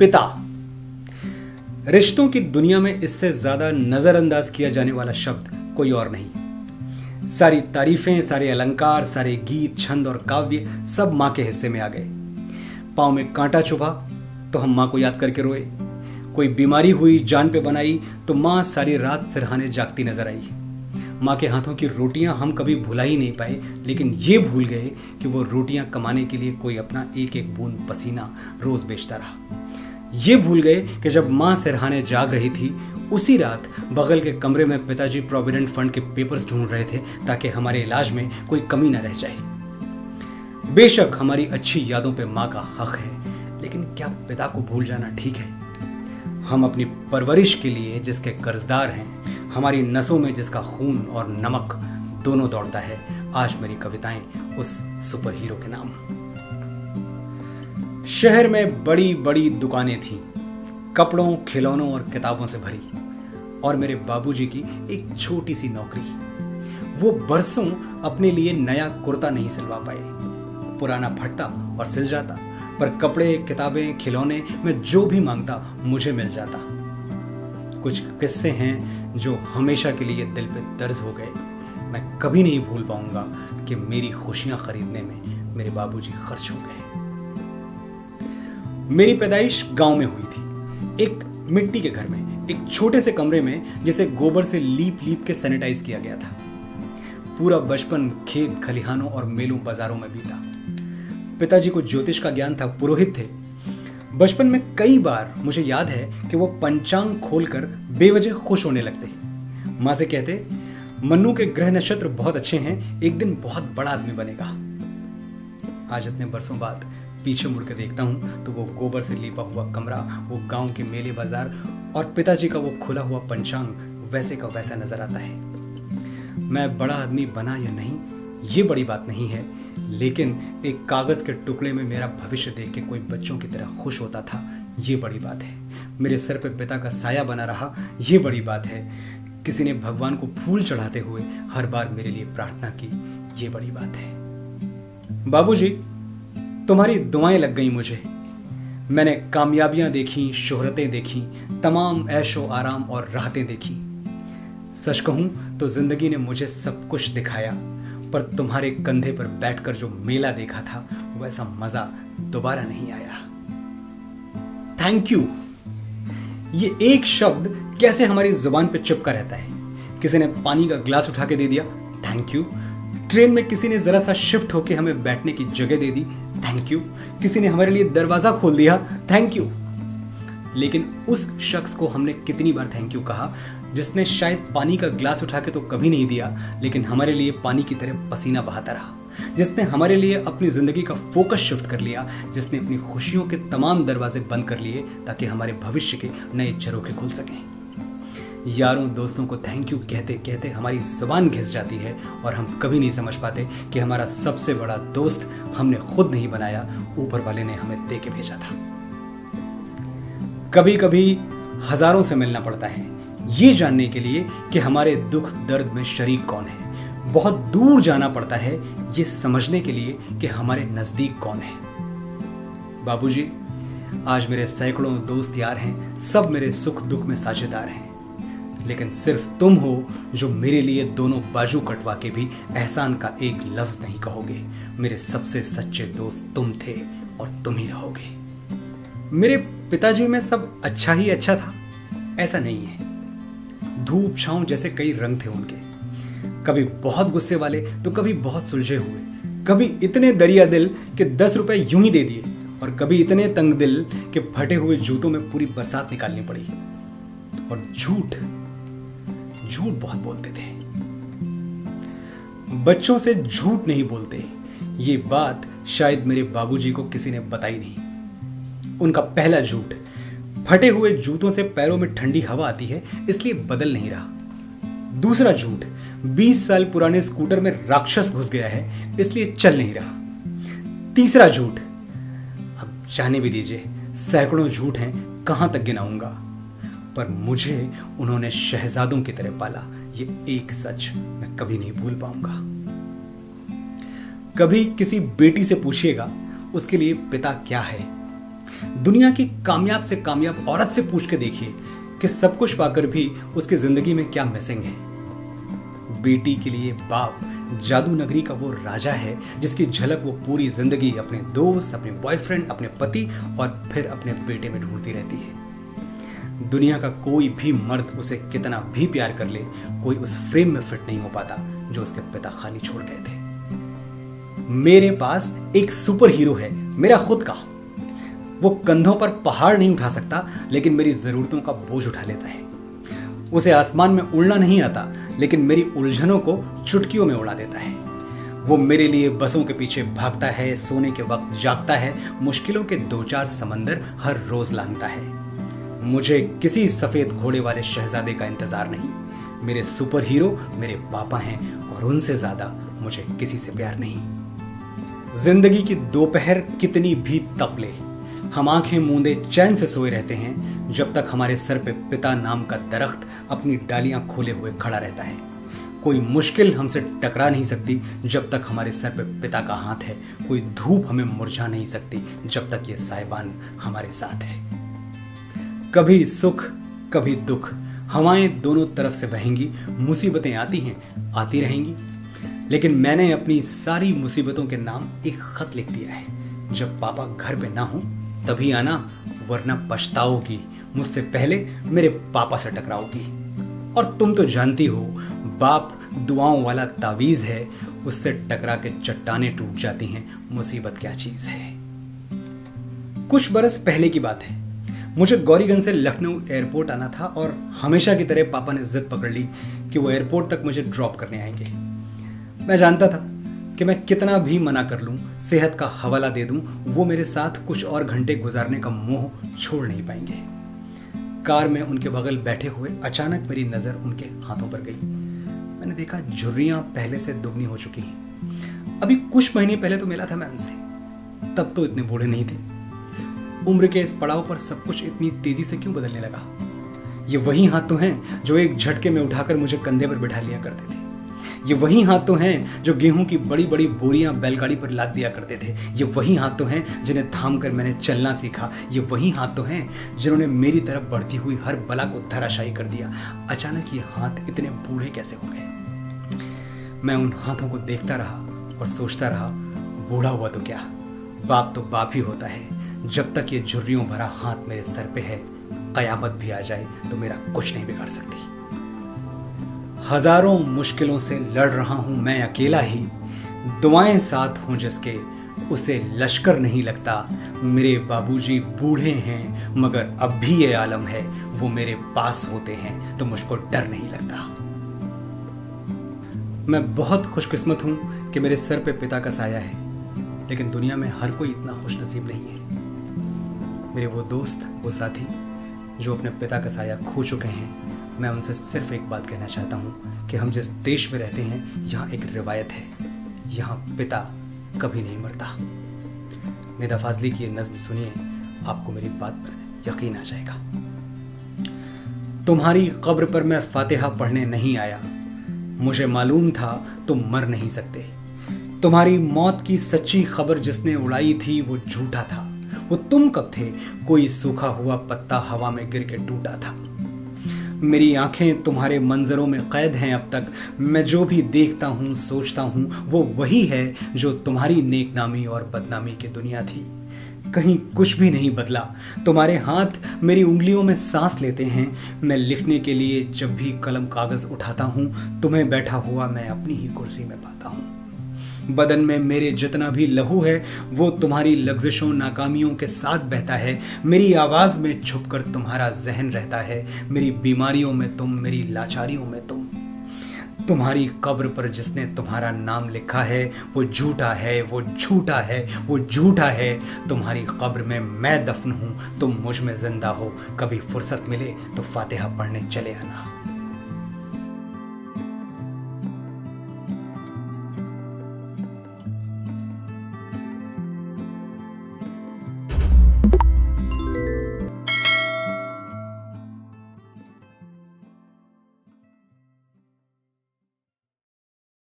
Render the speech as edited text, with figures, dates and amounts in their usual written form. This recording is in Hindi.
पिता। रिश्तों की दुनिया में इससे ज्यादा नजरअंदाज किया जाने वाला शब्द कोई और नहीं। सारी तारीफें, सारे अलंकार, सारे गीत, छंद और काव्य सब मां के हिस्से में आ गए। पांव में कांटा चुभा तो हम मां को याद करके रोए। कोई बीमारी हुई, जान पे बनाई तो मां सारी रात सिरहाने जागती नजर आई। मां के हाथों की रोटियां हम कभी भुला ही नहीं पाए, लेकिन ये भूल गए कि वो रोटियां कमाने के लिए कोई अपना एक एक बूंद पसीना रोज बेचता रहा। ये भूल गए कि जब मां सिरहाने जाग रही थी, उसी रात बगल के कमरे में पिताजी प्रोविडेंट फंड के पेपर्स ढूंढ रहे थे ताकि हमारे इलाज में कोई कमी न रह जाए। बेशक हमारी अच्छी यादों पे मां का हक है, लेकिन क्या पिता को भूल जाना ठीक है? हम अपनी परवरिश के लिए जिसके कर्जदार हैं, हमारी नसों में जिसका खून और नमक दोनों दौड़ता है, आज मेरी कविताएं उस सुपर हीरो के नाम। शहर में बड़ी बड़ी दुकानें थीं, कपड़ों, खिलौनों और किताबों से भरी, और मेरे बाबूजी की एक छोटी सी नौकरी। वो बरसों अपने लिए नया कुर्ता नहीं सिलवा पाए। पुराना फटता और सिल जाता, पर कपड़े, किताबें, खिलौने में जो भी मांगता मुझे मिल जाता। कुछ किस्से हैं जो हमेशा के लिए दिल पे दर्ज हो गए। मैं कभी नहीं भूल पाऊंगा कि मेरी खुशियां खरीदने में मेरे बाबूजी खर्च हो गए। मेरी पैदाइश गांव में हुई थी, एक मिट्टी के घर में, एक छोटे से कमरे में जिसे गोबर से लीप लीप के सैनिटाइज किया गया था। पूरा बचपन खेत खलिहानों और मेलों बाजारों में बीता। पिताजी को ज्योतिष का ज्ञान था, पुरोहित थे। बचपन में कई बार मुझे याद है कि वो पंचांग खोलकर बेवजह खुश होने लगते। मां से कहते, मन्नू के ग्रह नक्षत्र बहुत अच्छे हैं, एक दिन बहुत बड़ा आदमी बनेगा। आज इतने बरसों बाद पीछे मुड़ के देखता हूं तो वो गोबर से लीपा हुआ कमरा, वो गांव के मेले बाजार और पिताजी का वो खुला हुआ पंचांग वैसे का वैसा नजर आता है। मैं बड़ा आदमी बना या नहीं, ये बड़ी बात नहीं है, लेकिन एक कागज के टुकड़े में मेरा भविष्य देख के कोई बच्चों की तरह खुश होता था, ये बड़ी बात है। मेरे सर पे पिता का साया बना रहा, ये बड़ी बात है। किसी ने भगवान को फूल चढ़ाते हुए हर बार मेरे लिए प्रार्थना की, ये बड़ी बात है। बाबूजी, तुम्हारी दुआएं लग गई मुझे। मैंने कामयाबियां देखी, शोहरतें देखी, तमाम ऐशो आराम और राहतें देखी। सच कहूं तो जिंदगी ने मुझे सब कुछ दिखाया, पर तुम्हारे कंधे पर बैठकर जो मेला देखा था, वैसा मजा दोबारा नहीं आया। थैंक यू, ये एक शब्द कैसे हमारी जुबान पे चिपका रहता है। किसी ने पानी का गिलास उठा के दे दिया, थैंक यू। ट्रेन में किसी ने जरा सा शिफ्ट होके हमें बैठने की जगह दे दी, थैंक यू। किसी ने हमारे लिए दरवाजा खोल दिया, थैंक यू। लेकिन उस शख्स को हमने कितनी बार थैंक यू कहा, जिसने शायद पानी का गिलास उठा के तो कभी नहीं दिया, लेकिन हमारे लिए पानी की तरह पसीना बहाता रहा, जिसने हमारे लिए अपनी जिंदगी का फोकस शिफ्ट कर लिया, जिसने अपनी खुशियों के तमाम दरवाजे बंद कर लिए ताकि हमारे भविष्य के नए झरोखे खुल सकें। यारों दोस्तों को थैंक यू कहते कहते हमारी जुबान घिस जाती है और हम कभी नहीं समझ पाते कि हमारा सबसे बड़ा दोस्त हमने खुद नहीं बनाया, ऊपर वाले ने हमें दे के भेजा था। कभी कभी हजारों से मिलना पड़ता है ये जानने के लिए कि हमारे दुख दर्द में शरीक कौन है। बहुत दूर जाना पड़ता है ये समझने के लिए कि हमारे नजदीक कौन है। बाबूजी, आज मेरे सैकड़ों दोस्त यार हैं, सब मेरे सुख दुख में साझेदार हैं, लेकिन सिर्फ तुम हो जो मेरे लिए दोनों बाजू कटवा के भी एहसान का एक लफ्ज नहीं कहोगे। मेरे सबसे सच्चे दोस्त तुम थे और तुम ही रहोगे। मेरे पिताजी में सब अच्छा ही अच्छा था, ऐसा नहीं है। धूप छांव जैसे कई रंग थे उनके, कभी बहुत गुस्से वाले तो कभी बहुत सुलझे हुए, कभी इतने दरिया दिल कि 10 रुपए यूं ही दे दिए, और कभी इतने तंग दिल कि फटे हुए जूतों में पूरी बरसात निकालनी पड़ी। और झूठ बहुत बोलते थे। बच्चों से झूठ नहीं बोलते, ये बात शायद मेरे बाबूजी को किसी ने बताई नहीं। उनका पहला झूठ, फटे हुए जूतों से पैरों में ठंडी हवा आती है इसलिए बदल नहीं रहा। दूसरा झूठ, 20 साल पुराने स्कूटर में राक्षस घुस गया है इसलिए चल नहीं रहा। तीसरा झूठ, अब जाने भी दीजिए, सैकड़ों झूठ हैं, कहां तक गिनाऊंगा, पर मुझे उन्होंने शहजादों की तरह पाला, ये एक सच मैं कभी नहीं भूल पाऊंगा। कभी किसी बेटी से पूछिएगा उसके लिए पिता क्या है, दुनिया की कामयाब से कामयाब औरत से पूछ के देखिए कि सब कुछ पाकर भी उसकी जिंदगी में क्या मिसिंग है। बेटी के लिए बाप जादू नगरी का वो राजा है जिसकी झलक वो पूरी जिंदगी अपने दोस्त, अपने बॉयफ्रेंड, अपने पति और फिर अपने बेटे में ढूंढती रहती है। दुनिया का कोई भी मर्द उसे कितना भी प्यार कर ले, कोई उस फ्रेम में फिट नहीं हो पाता जो उसके पिता खाली छोड़ गए थे। मेरे पास एक सुपर हीरो है, मेरा खुद का। वो कंधों पर पहाड़ नहीं उठा सकता, लेकिन मेरी जरूरतों का बोझ उठा लेता है। उसे आसमान में उड़ना नहीं आता, लेकिन मेरी उलझनों को चुटकियों में उड़ा देता है। वो मेरे लिए बसों के पीछे भागता है, सोने के वक्त जागता है, मुश्किलों के 2-4 समंदर हर रोज लांघता है। मुझे किसी सफेद घोड़े वाले शहजादे का इंतजार नहीं। मेरे सुपर हीरो मेरे पापा हैं और उनसे ज्यादा मुझे किसी से प्यार नहीं। जिंदगी की दोपहर कितनी भी तप ले, हम आंखें मूंदे चैन से सोए रहते हैं जब तक हमारे सर पे पिता नाम का दरख्त अपनी डालियां खोले हुए खड़ा रहता है। कोई मुश्किल हमसे टकरा नहीं सकती जब तक हमारे सर पे पिता का हाथ है। कोई धूप हमें मुरझा नहीं सकती जब तक ये साहिबान हमारे साथ है। कभी सुख कभी दुख, हवाएं दोनों तरफ से बहेंगी। मुसीबतें आती हैं, आती रहेंगी, लेकिन मैंने अपनी सारी मुसीबतों के नाम एक खत लिख दिया है। जब पापा घर पे ना हो तभी आना, वरना पछताओगी। मुझसे पहले मेरे पापा से टकराओगी। और तुम तो जानती हो, बाप दुआओं वाला तावीज है, उससे टकरा के चट्टानें टूट जाती हैं। मुसीबत क्या चीज है। कुछ बरस पहले की बात है, मुझे गौरीगंज से लखनऊ एयरपोर्ट आना था और हमेशा की तरह पापा ने जिद पकड़ ली कि वो एयरपोर्ट तक मुझे ड्रॉप करने आएंगे। मैं जानता था कि मैं कितना भी मना कर लूं, सेहत का हवाला दे दूं, वो मेरे साथ कुछ और घंटे गुजारने का मोह छोड़ नहीं पाएंगे। कार में उनके बगल बैठे हुए अचानक मेरी नजर उनके हाथों पर गई। मैंने देखा झुर्रियां पहले से दुगनी हो चुकी हैं। अभी कुछ महीने पहले तो मिला था मैं उनसे, तब तो इतने बूढ़े नहीं थे। उम्र के इस पड़ाव पर सब कुछ इतनी तेजी से क्यों बदलने लगा। ये वही हाथ तो हैं जो एक झटके में उठाकर मुझे कंधे पर बिठा लिया करते थे। ये वही हाथ तो हैं जो गेहूं की बड़ी बड़ी बोरियां बैलगाड़ी पर लाद दिया करते थे। ये वही हाथ तो हैं जिन्हें थाम कर मैंने चलना सीखा। ये वही हाथ तो हैं जिन्होंने मेरी तरफ बढ़ती हुई हर बला को धराशायी कर दिया। अचानक ये हाथ इतने बूढ़े कैसे हो गए। मैं उन हाथों को देखता रहा और सोचता रहा, बूढ़ा हुआ तो क्या, बाप तो बाप ही होता है। जब तक ये झुर्रियों भरा हाथ मेरे सर पे है, कयामत भी आ जाए तो मेरा कुछ नहीं बिगाड़ सकती। हजारों मुश्किलों से लड़ रहा हूं मैं अकेला ही, दुआएं साथ हों जिसके उसे लश्कर नहीं लगता। मेरे बाबूजी बूढ़े हैं मगर अब भी ये आलम है, वो मेरे पास होते हैं तो मुझको डर नहीं लगता। मैं बहुत खुशकिस्मत हूं कि मेरे सर पे पिता का साया है, लेकिन दुनिया में हर कोई इतना खुशनसीब नहीं है। मेरे वो दोस्त, वो साथी जो अपने पिता का साया खो चुके हैं, मैं उनसे सिर्फ एक बात कहना चाहता हूँ कि हम जिस देश में रहते हैं, यहाँ एक रिवायत है, यहाँ पिता कभी नहीं मरता। निदा फाजली की ये नज़्म सुनिए, आपको मेरी बात पर यकीन आ जाएगा। तुम्हारी कब्र पर मैं फातिहा पढ़ने नहीं आया, मुझे मालूम था तुम मर नहीं सकते। तुम्हारी मौत की सच्ची खबर जिसने उड़ाई थी वो झूठा था। वो तुम कब थे, कोई सूखा हुआ पत्ता हवा में गिर के टूटा था। मेरी आंखें तुम्हारे मंजरों में कैद हैं अब तक। मैं जो भी देखता हूँ, सोचता हूँ, वो वही है जो तुम्हारी नेकनामी और बदनामी की दुनिया थी। कहीं कुछ भी नहीं बदला। तुम्हारे हाथ मेरी उंगलियों में सांस लेते हैं। मैं लिखने के लिए जब भी कलम कागज उठाता हूँ, तुम्हें बैठा हुआ मैं अपनी ही कुर्सी में पाता हूँ। बदन में मेरे जितना भी लहू है वो तुम्हारी लग्जिशों नाकामियों के साथ बहता है। मेरी आवाज में छुपकर तुम्हारा जहन रहता है। मेरी बीमारियों में तुम, मेरी लाचारियों में तुम। तुम्हारी कब्र पर जिसने तुम्हारा नाम लिखा है वो झूठा है, वो झूठा है, वो झूठा है। तुम्हारी कब्र में मैं दफन हूँ, तुम मुझ में जिंदा हो। कभी फुर्सत मिले तो फातिहा पढ़ने चले आना।